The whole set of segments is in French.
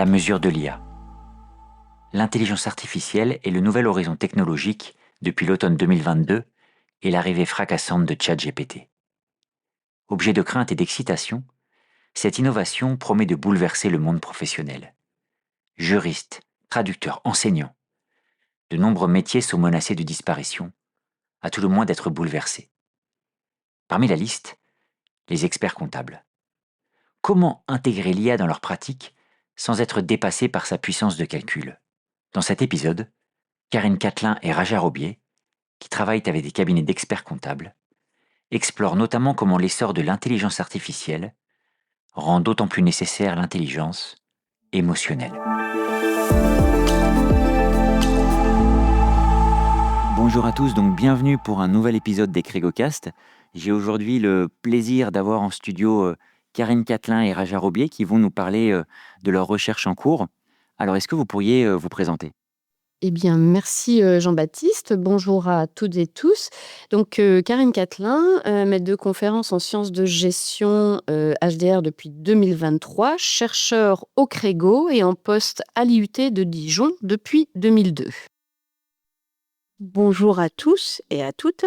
la mesure de l'IA. L'intelligence artificielle est le nouvel horizon technologique depuis l'automne 2022 et l'arrivée fracassante de ChatGPT. Objet de crainte et d'excitation, cette innovation promet de bouleverser le monde professionnel. Juristes, traducteurs, enseignants, de nombreux métiers sont menacés de disparition, à tout le moins d'être bouleversés. Parmi la liste, les experts comptables. Comment intégrer l'IA dans leur pratique sans être dépassés par sa puissance de calcul? Dans cet épisode, Karine Catelin et Raja Robier, qui travaillent avec des cabinets d'experts comptables, explorent notamment comment l'essor de l'intelligence artificielle rend d'autant plus nécessaire l'intelligence émotionnelle. Bonjour à tous, donc bienvenue pour un nouvel épisode des Crégocast. J'ai aujourd'hui le plaisir d'avoir en studio Karine Catelin et Raja Robier qui vont nous parler de leur recherche en cours. Alors, est-ce que vous pourriez vous présenter? Eh bien, merci Jean-Baptiste. Bonjour à toutes et tous. Donc, Karine Catelin, maître de conférence en sciences de gestion HDR depuis 2023, chercheur au Crégo et en poste à l'IUT de Dijon depuis 2002. Bonjour à tous et à toutes.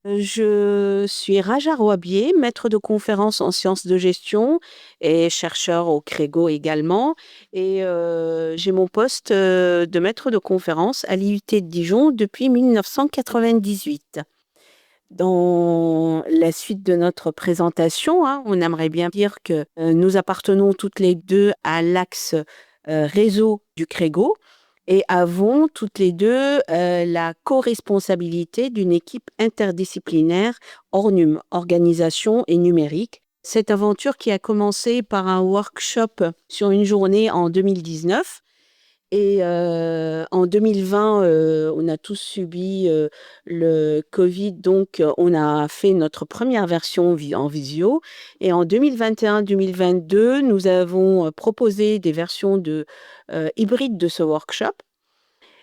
Je suis Raja Robier, maître de conférence en sciences de gestion et chercheur au Crégo également. Et j'ai mon poste de maître de conférence à l'IUT de Dijon depuis 1998. Dans la suite de notre présentation, on aimerait bien dire que nous appartenons toutes les deux à l'axe réseau du Crégo et avons toutes les deux la co-responsabilité d'une équipe interdisciplinaire ORNUM, organisation et numérique. Cette aventure qui a commencé par un workshop sur une journée en 2019. Et en 2020, on a tous subi le Covid, donc on a fait notre première version en visio. Et en 2021-2022, nous avons proposé des versions hybrides de ce workshop.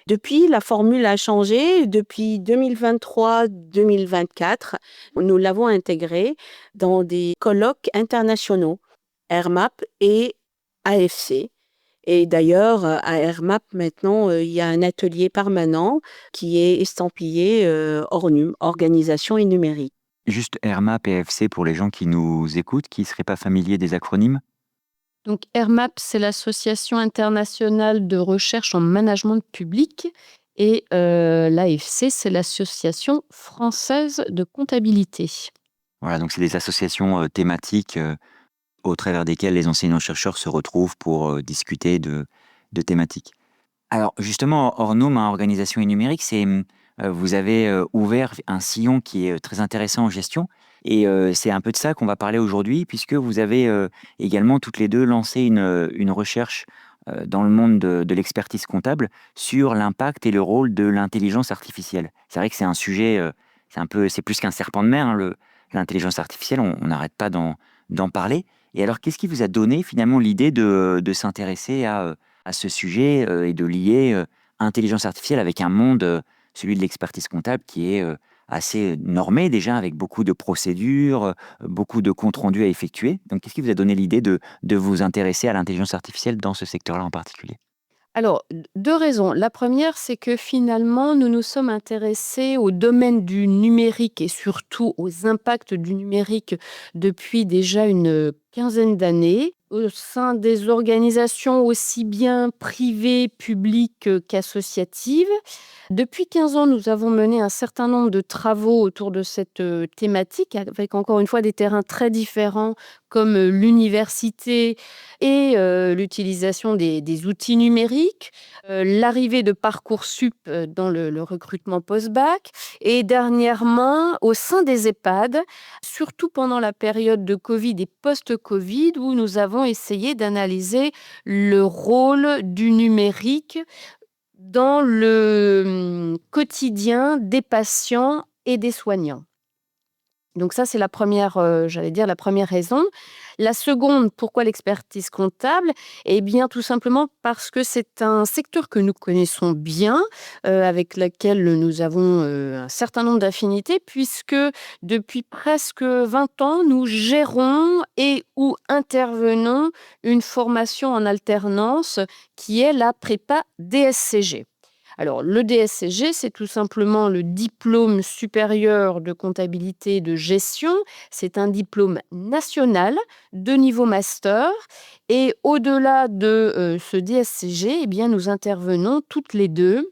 Depuis, la formule a changé. Depuis 2023-2024, nous l'avons intégré dans des colloques internationaux, RMAP et AFC. Et d'ailleurs, à RMAP, maintenant, il y a un atelier permanent qui est estampillé ORNUM, Organisation et Numérique. Juste RMAP et FC pour les gens qui nous écoutent, qui ne seraient pas familiers des acronymes. Donc, RMAP, c'est l'Association internationale de recherche en management public et l'AFC, c'est l'Association française de comptabilité. Voilà, donc c'est des associations thématiques au travers desquelles les enseignants-chercheurs se retrouvent pour discuter de thématiques. Alors justement, Ornum, organisation et numérique, vous avez ouvert un sillon qui est très intéressant en gestion. Et c'est un peu de ça qu'on va parler aujourd'hui, puisque vous avez également toutes les deux lancé une recherche dans le monde de l'expertise comptable sur l'impact et le rôle de l'intelligence artificielle. C'est vrai que c'est un sujet, c'est plus qu'un serpent de mer, l'intelligence artificielle, on n'arrête pas d'en parler. Et alors, qu'est-ce qui vous a donné finalement l'idée de s'intéresser à ce sujet et de lier intelligence artificielle avec un monde, celui de l'expertise comptable, qui est assez normé déjà, avec beaucoup de procédures, beaucoup de comptes rendus à effectuer. Donc, qu'est-ce qui vous a donné l'idée de vous intéresser à l'intelligence artificielle dans ce secteur-là en particulier? Alors, deux raisons. La première, c'est que finalement, nous nous sommes intéressés au domaine du numérique et surtout aux impacts du numérique depuis déjà une quinzaine d'années au sein des organisations aussi bien privées, publiques qu'associatives. Depuis 15 ans, nous avons mené un certain nombre de travaux autour de cette thématique, avec encore une fois des terrains très différents comme l'université et l'utilisation des outils numériques, l'arrivée de Parcoursup dans le recrutement post-bac et dernièrement au sein des EHPAD, surtout pendant la période de Covid et post-Covid où nous avons essayé d'analyser le rôle du numérique dans le quotidien des patients et des soignants. Donc ça, c'est la première, j'allais dire la première raison. La seconde, pourquoi l'expertise comptable? Eh bien, tout simplement parce que c'est un secteur que nous connaissons bien, avec lequel nous avons, un certain nombre d'affinités puisque depuis presque 20 ans, nous gérons et ou intervenons une formation en alternance qui est la prépa DSCG. Alors, le DSCG, c'est tout simplement le diplôme supérieur de comptabilité et de gestion. C'est un diplôme national de niveau master. Et au-delà de ce DSCG, eh bien, nous intervenons toutes les deux.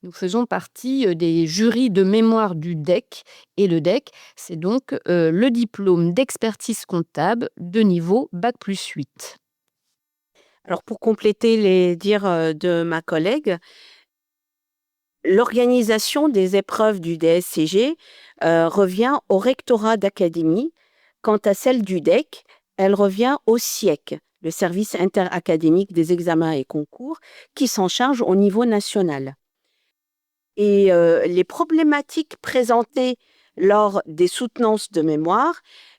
Nous faisons partie des jurys de mémoire du DEC. Et le DEC, c'est donc le diplôme d'expertise comptable de niveau Bac+8. Alors, pour compléter les dires de ma collègue, l'organisation des épreuves du DSCG revient au rectorat d'académie. Quant à celle du DEC, elle revient au SIEC, le service interacadémique des examens et concours, qui s'en charge au niveau national. Et les problématiques présentées lors des soutenances de mémoire,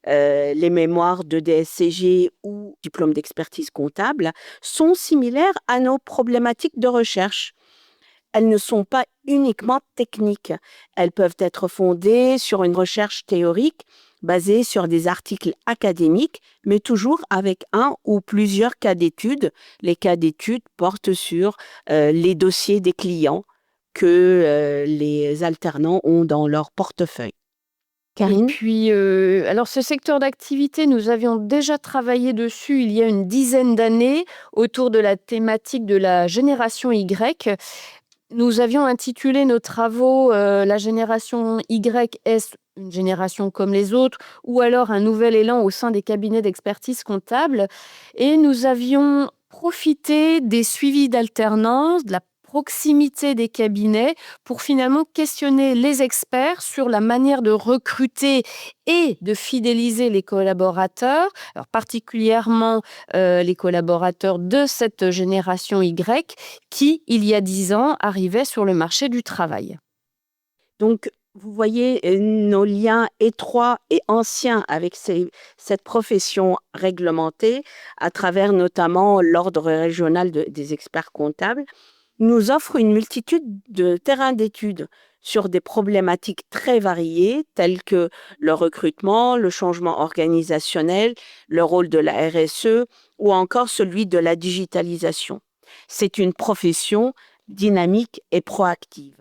les mémoires de DSCG ou diplôme d'expertise comptable, sont similaires à nos problématiques de recherche. Elles ne sont pas uniquement techniques. Elles peuvent être fondées sur une recherche théorique basée sur des articles académiques, mais toujours avec un ou plusieurs cas d'études. Les cas d'études portent sur les dossiers des clients que les alternants ont dans leur portefeuille. Et Karine? puis, alors ce secteur d'activité, nous avions déjà travaillé dessus il y a une dizaine d'années autour de la thématique de la génération Y. Nous avions intitulé nos travaux La génération Y, est-ce une génération comme les autres ou alors un nouvel élan au sein des cabinets d'expertise comptable? Et nous avions profité des suivis d'alternance, de la proximité des cabinets pour finalement questionner les experts sur la manière de recruter et de fidéliser les collaborateurs, alors particulièrement les collaborateurs de cette génération Y qui, il y a 10 ans, arrivaient sur le marché du travail. Donc, vous voyez nos liens étroits et anciens avec cette profession réglementée, à travers notamment l'Ordre régional des experts comptables, nous offre une multitude de terrains d'études sur des problématiques très variées, telles que le recrutement, le changement organisationnel, le rôle de la RSE ou encore celui de la digitalisation. C'est une profession dynamique et proactive.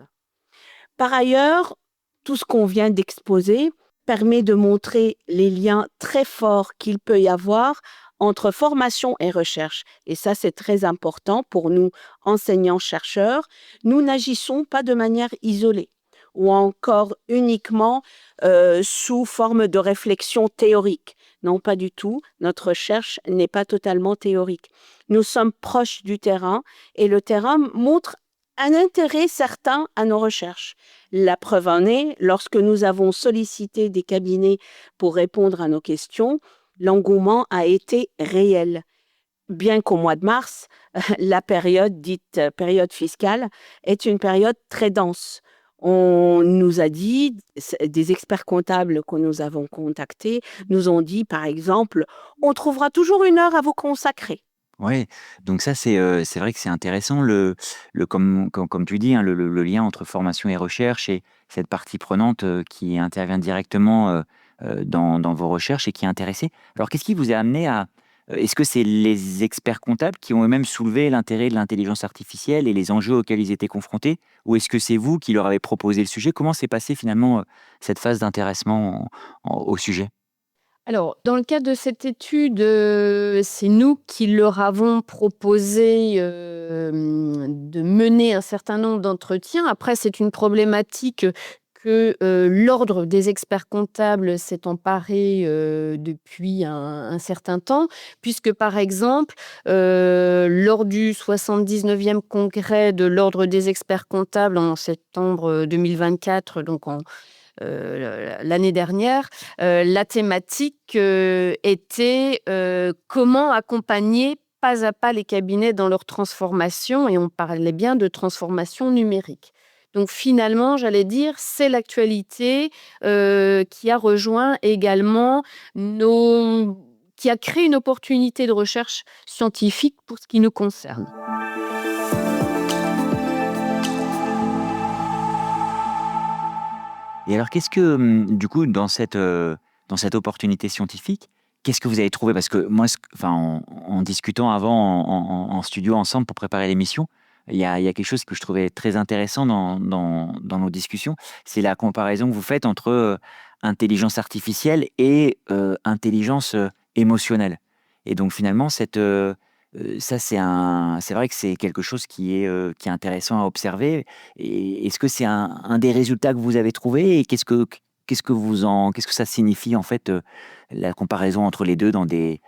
Par ailleurs, tout ce qu'on vient d'exposer permet de montrer les liens très forts qu'il peut y avoir entre formation et recherche. Et ça, c'est très important pour nous, enseignants-chercheurs. Nous n'agissons pas de manière isolée ou encore uniquement sous forme de réflexion théorique. Non, pas du tout. Notre recherche n'est pas totalement théorique. Nous sommes proches du terrain et le terrain montre un intérêt certain à nos recherches. La preuve en est, lorsque nous avons sollicité des cabinets pour répondre à nos questions, l'engouement a été réel. Bien qu'au mois de mars, la période dite période fiscale est une période très dense. On nous a dit, des experts comptables que nous avons contactés, nous ont dit par exemple, on trouvera toujours une heure à vous consacrer. Oui, donc ça, c'est vrai que c'est intéressant, comme tu dis, hein, le lien entre formation et recherche et cette partie prenante qui intervient directement dans vos recherches et qui est intéressée. Alors, qu'est-ce qui vous a amené à... Est-ce que c'est les experts comptables qui ont eux-mêmes soulevé l'intérêt de l'intelligence artificielle et les enjeux auxquels ils étaient confrontés? Ou est-ce que c'est vous qui leur avez proposé le sujet? Comment s'est passée finalement cette phase d'intéressement au sujet? Alors, dans le cadre de cette étude, c'est nous qui leur avons proposé, de mener un certain nombre d'entretiens. Après, c'est une problématique que, l'Ordre des experts comptables s'est emparé, depuis un certain temps, puisque, par exemple, lors du 79e congrès de l'Ordre des experts comptables en septembre, 2024, donc l'année dernière, la thématique était comment accompagner pas à pas les cabinets dans leur transformation, et on parlait bien de transformation numérique. Donc finalement, j'allais dire, c'est l'actualité qui a rejoint également qui a créé une opportunité de recherche scientifique pour ce qui nous concerne. Et alors, qu'est-ce que, du coup, dans cette opportunité scientifique, qu'est-ce que vous avez trouvé? Parce que moi, en discutant avant en studio ensemble pour préparer l'émission, il y a quelque chose que je trouvais très intéressant dans nos discussions. C'est la comparaison que vous faites entre intelligence artificielle et intelligence émotionnelle. Et donc, finalement, ça, c'est vrai que c'est quelque chose qui est intéressant à observer. Et est-ce que c'est un des résultats que vous avez trouvé? Et qu'est-ce que ça signifie en fait, la comparaison entre les deux dans des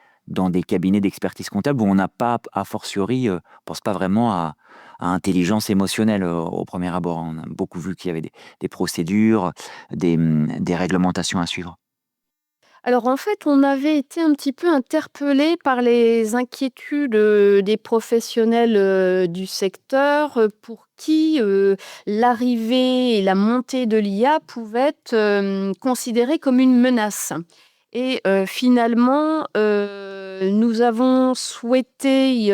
cabinets d'expertise comptable où on n'a pas, a fortiori, on pense pas vraiment à intelligence émotionnelle au premier abord. On a beaucoup vu qu'il y avait des procédures, des réglementations à suivre. Alors en fait, on avait été un petit peu interpellés par les inquiétudes des professionnels du secteur pour qui l'arrivée et la montée de l'IA pouvaient être considérées comme une menace. Et finalement, nous avons souhaité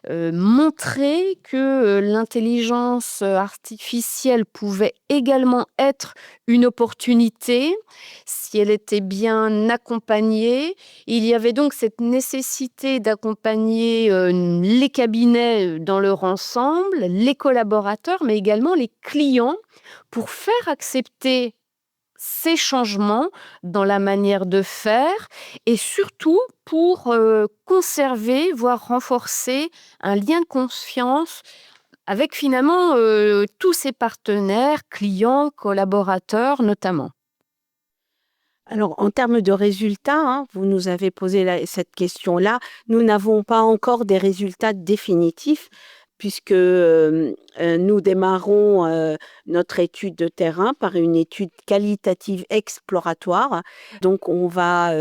montrer que l'intelligence artificielle pouvait également être une opportunité si elle était bien accompagnée. Il y avait donc cette nécessité d'accompagner les cabinets dans leur ensemble, les collaborateurs, mais également les clients pour faire accepter ces changements dans la manière de faire et surtout pour conserver, voire renforcer un lien de confiance avec finalement tous ces partenaires, clients, collaborateurs notamment. Alors, en termes de résultats, hein, vous nous avez posé cette question-là. Nous n'avons pas encore des résultats définitifs puisque nous démarrons notre étude de terrain par une étude qualitative exploratoire. Donc, on va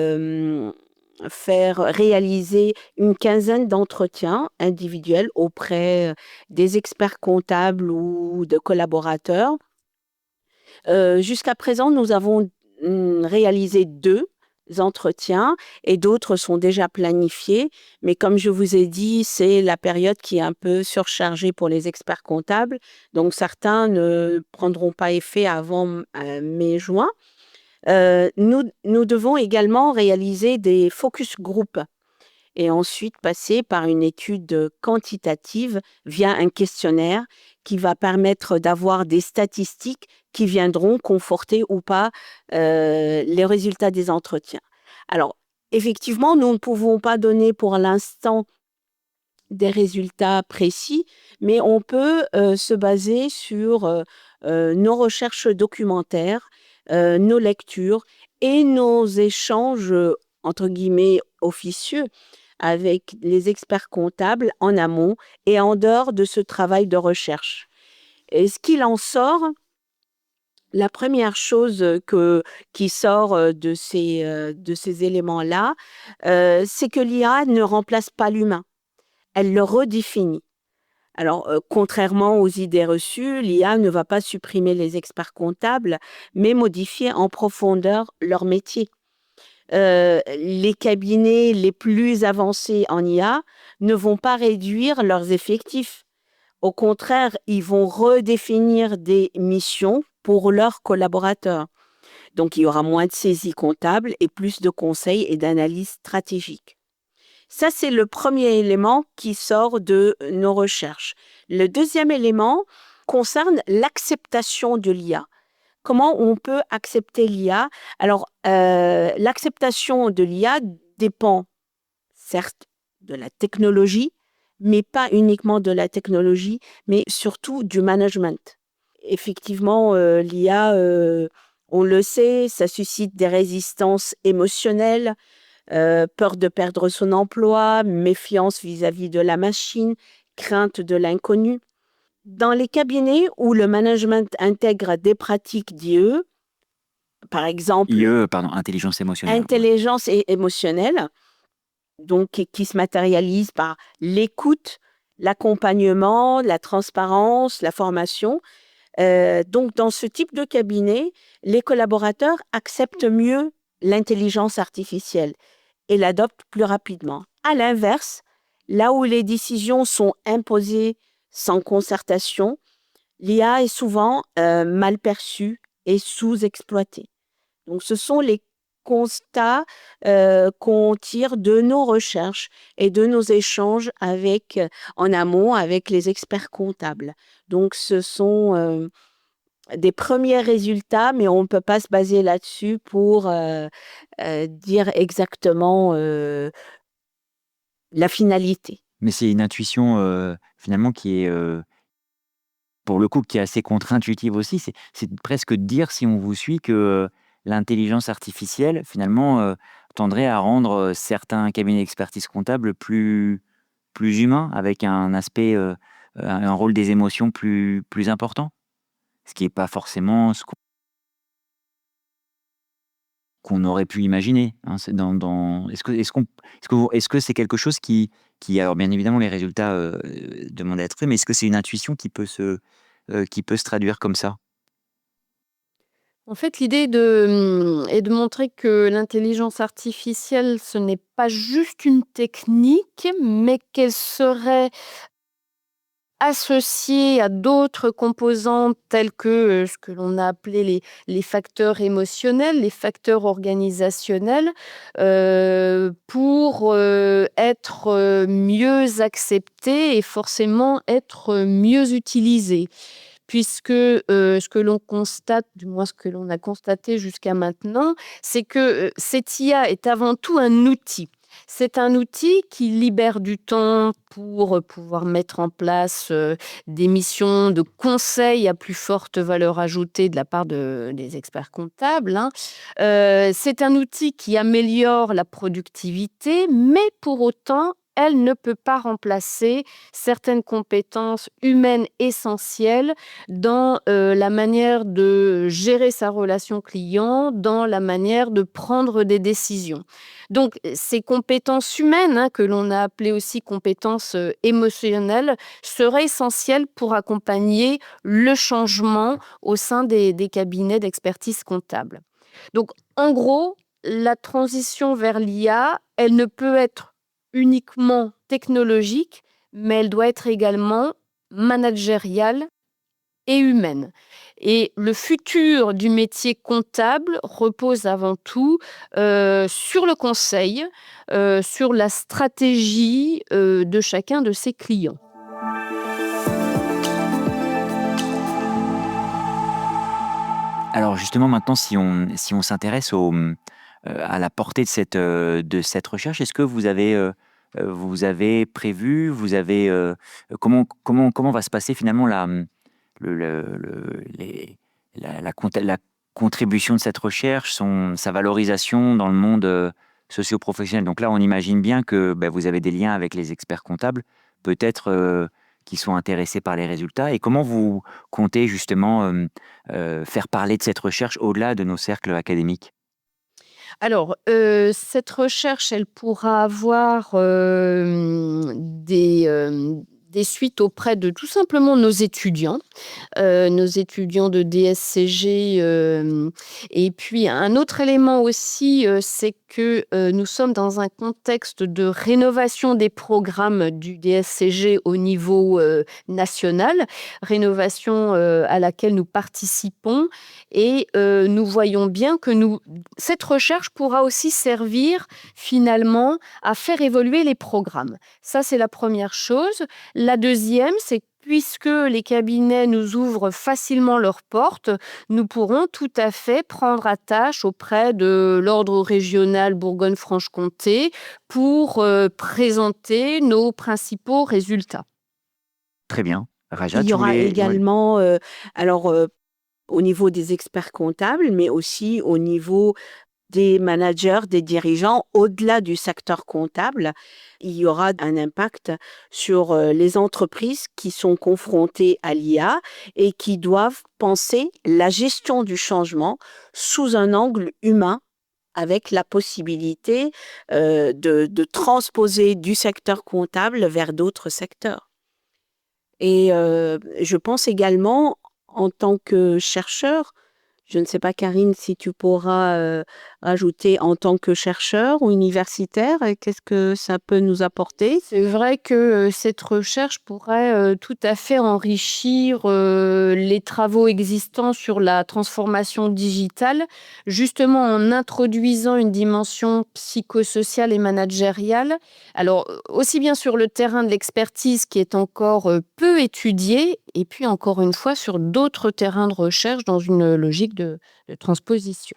faire réaliser une quinzaine d'entretiens individuels auprès des experts comptables ou de collaborateurs. Jusqu'à présent, nous avons réalisé 2 entretiens et d'autres sont déjà planifiés. Mais comme je vous ai dit, c'est la période qui est un peu surchargée pour les experts comptables. Donc, certains ne prendront pas effet avant mai-juin. Nous devons également réaliser des focus group et ensuite passer par une étude quantitative via un questionnaire qui va permettre d'avoir des statistiques qui viendront conforter ou pas les résultats des entretiens. Alors, effectivement, nous ne pouvons pas donner pour l'instant des résultats précis, mais on peut se baser sur nos recherches documentaires, nos lectures et nos échanges, entre guillemets, officieux avec les experts comptables en amont et en dehors de ce travail de recherche. Et ce qu'il en sort, la première chose qui sort de ces éléments-là, c'est que l'IA ne remplace pas l'humain, elle le redéfinit. Alors, contrairement aux idées reçues, l'IA ne va pas supprimer les experts comptables, mais modifier en profondeur leur métier. Les cabinets les plus avancés en IA ne vont pas réduire leurs effectifs. Au contraire, ils vont redéfinir des missions pour leurs collaborateurs. Donc, il y aura moins de saisie comptable et plus de conseils et d'analyses stratégiques. Ça, c'est le premier élément qui sort de nos recherches. Le deuxième élément concerne l'acceptation de l'IA. Comment on peut accepter l'IA? Alors, l'acceptation de l'IA dépend, certes, de la technologie, mais pas uniquement de la technologie, mais surtout du management. Effectivement, l'IA, on le sait, ça suscite des résistances émotionnelles, peur de perdre son emploi, méfiance vis-à-vis de la machine, crainte de l'inconnu. Dans les cabinets où le management intègre des pratiques d'IE, par exemple IE, pardon, intelligence émotionnelle. intelligence émotionnelle, donc qui se matérialise par l'écoute, l'accompagnement, la transparence, la formation, Donc, dans ce type de cabinet, les collaborateurs acceptent mieux l'intelligence artificielle et l'adoptent plus rapidement. À l'inverse, là où les décisions sont imposées sans concertation, l'IA est souvent mal perçue et sous-exploitée. Donc, ce sont les constats qu'on tire de nos recherches et de nos échanges en amont avec les experts comptables. Donc, ce sont des premiers résultats, mais on ne peut pas se baser là-dessus pour dire exactement la finalité. Mais c'est une intuition finalement qui est, pour le coup, qui est assez contre-intuitive aussi. C'est presque de dire, si on vous suit, que l'intelligence artificielle, finalement, tendrait à rendre certains cabinets d'expertise comptable plus humains, avec un aspect, un rôle des émotions plus important. Ce qui n'est pas forcément ce qu'on aurait pu imaginer, hein. C'est est-ce que c'est quelque chose alors bien évidemment les résultats demandent à être faits, mais est-ce que c'est une intuition qui peut se traduire comme ça? En fait, l'idée est de montrer que l'intelligence artificielle, ce n'est pas juste une technique, mais qu'elle serait associée à d'autres composantes telles que, ce que l'on a appelé les facteurs émotionnels, les facteurs organisationnels, pour, être, mieux acceptés et forcément être, mieux utilisés. Puisque, ce que l'on constate, du moins ce que l'on a constaté jusqu'à maintenant, c'est que, cette IA est avant tout un outil. C'est un outil qui libère du temps pour, pouvoir mettre en place, des missions de conseil à plus forte valeur ajoutée de la part des experts comptables, hein. C'est un outil qui améliore la productivité, mais pour autant, elle ne peut pas remplacer certaines compétences humaines essentielles dans, la manière de gérer sa relation client, dans la manière de prendre des décisions. Donc ces compétences humaines, hein, que l'on a appelées aussi compétences, émotionnelles, seraient essentielles pour accompagner le changement au sein des cabinets d'expertise comptable. Donc en gros, la transition vers l'IA, elle ne peut être uniquement technologique, mais elle doit être également managériale et humaine. Et le futur du métier comptable repose avant tout, sur le conseil, sur la stratégie, de chacun de ses clients. Alors justement maintenant si on s'intéresse à la portée de cette recherche, est-ce que vous avez prévu, comment va se passer finalement le les la contribution de cette recherche, sa valorisation dans le monde, socio-professionnel? Donc là, on imagine bien que, vous avez des liens avec les experts comptables, peut-être, qui sont intéressés par les résultats, et comment vous comptez justement, faire parler de cette recherche au-delà de nos cercles académiques? Alors, cette recherche, elle pourra avoir, des suites auprès de tout simplement nos étudiants de DSCG. Et puis un autre élément aussi, c'est que nous sommes dans un contexte de rénovation des programmes du DSCG au niveau national, rénovation à laquelle nous participons. Et nous voyons bien que cette recherche pourra aussi servir finalement à faire évoluer les programmes. Ça, c'est la première chose. La deuxième, c'est que puisque les cabinets nous ouvrent facilement leurs portes, nous pourrons tout à fait prendre attache auprès de l'ordre régional Bourgogne-Franche-Comté pour présenter nos principaux résultats. Très bien. Raja, Il y tu aura voulais ouais. également, alors, au niveau des experts comptables, mais aussi au niveau des managers, des dirigeants, au-delà du secteur comptable, il y aura un impact sur les entreprises qui sont confrontées à l'IA et qui doivent penser la gestion du changement sous un angle humain, avec la possibilité de transposer du secteur comptable vers d'autres secteurs. Et je pense également en tant que chercheur. Je ne sais pas, Karine, si tu pourras rajouter en tant que chercheur ou universitaire, qu'est-ce que ça peut nous apporter? C'est vrai que cette recherche pourrait tout à fait enrichir les travaux existants sur la transformation digitale, justement en introduisant une dimension psychosociale et managériale. Alors, aussi bien sur le terrain de l'expertise qui est encore peu étudié, et puis encore une fois sur d'autres terrains de recherche dans une logique de transposition.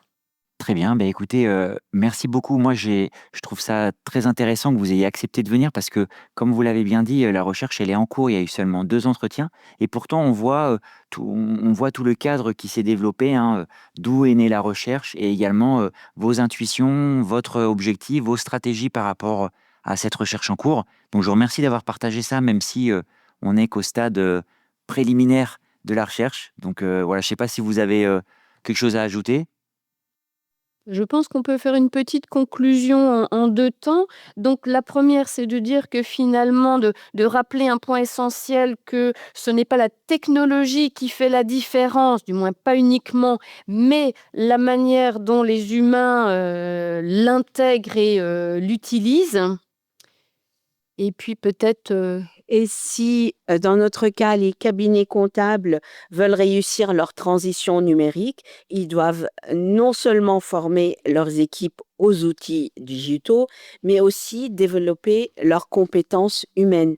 Très bien, écoutez, merci beaucoup. Moi, je trouve ça très intéressant que vous ayez accepté de venir parce que, comme vous l'avez bien dit, la recherche, elle est en cours. Il y a eu seulement 2 entretiens et pourtant on voit tout le cadre qui s'est développé, hein, d'où est née la recherche et également, vos intuitions, votre objectif, vos stratégies par rapport à cette recherche en cours. Donc je vous remercie d'avoir partagé ça, même si, on n'est qu'au stade, préliminaire de la recherche. Donc, voilà, je ne sais pas si vous avez, quelque chose à ajouter? Je pense qu'on peut faire une petite conclusion en 2 temps. Donc la première, c'est de dire que finalement de rappeler un point essentiel que ce n'est pas la technologie qui fait la différence, du moins pas uniquement, mais la manière dont les humains, l'intègrent et l'utilisent. Et puis peut-être, Et si, dans notre cas, les cabinets comptables veulent réussir leur transition numérique, ils doivent non seulement former leurs équipes aux outils digitaux, mais aussi développer leurs compétences humaines,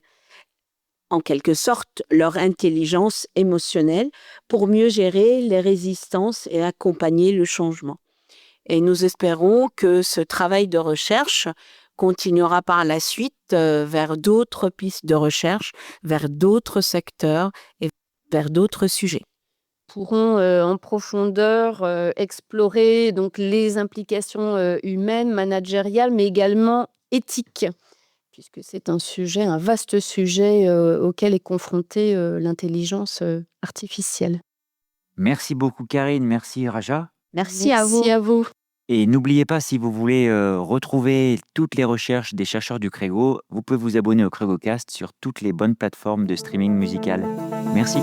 en quelque sorte leur intelligence émotionnelle, pour mieux gérer les résistances et accompagner le changement. Et nous espérons que ce travail de recherche continuera par la suite vers d'autres pistes de recherche, vers d'autres secteurs et vers d'autres sujets. pourront, en profondeur, explorer donc les implications, humaines, managériales, mais également éthiques, puisque c'est un vaste sujet, auquel est confrontée, l'intelligence, artificielle. Merci beaucoup Karine, merci Raja. Merci à vous. Merci à vous. Et n'oubliez pas, si vous voulez retrouver toutes les recherches des chercheurs du Crégo, vous pouvez vous abonner au Crégocast sur toutes les bonnes plateformes de streaming musical. Merci.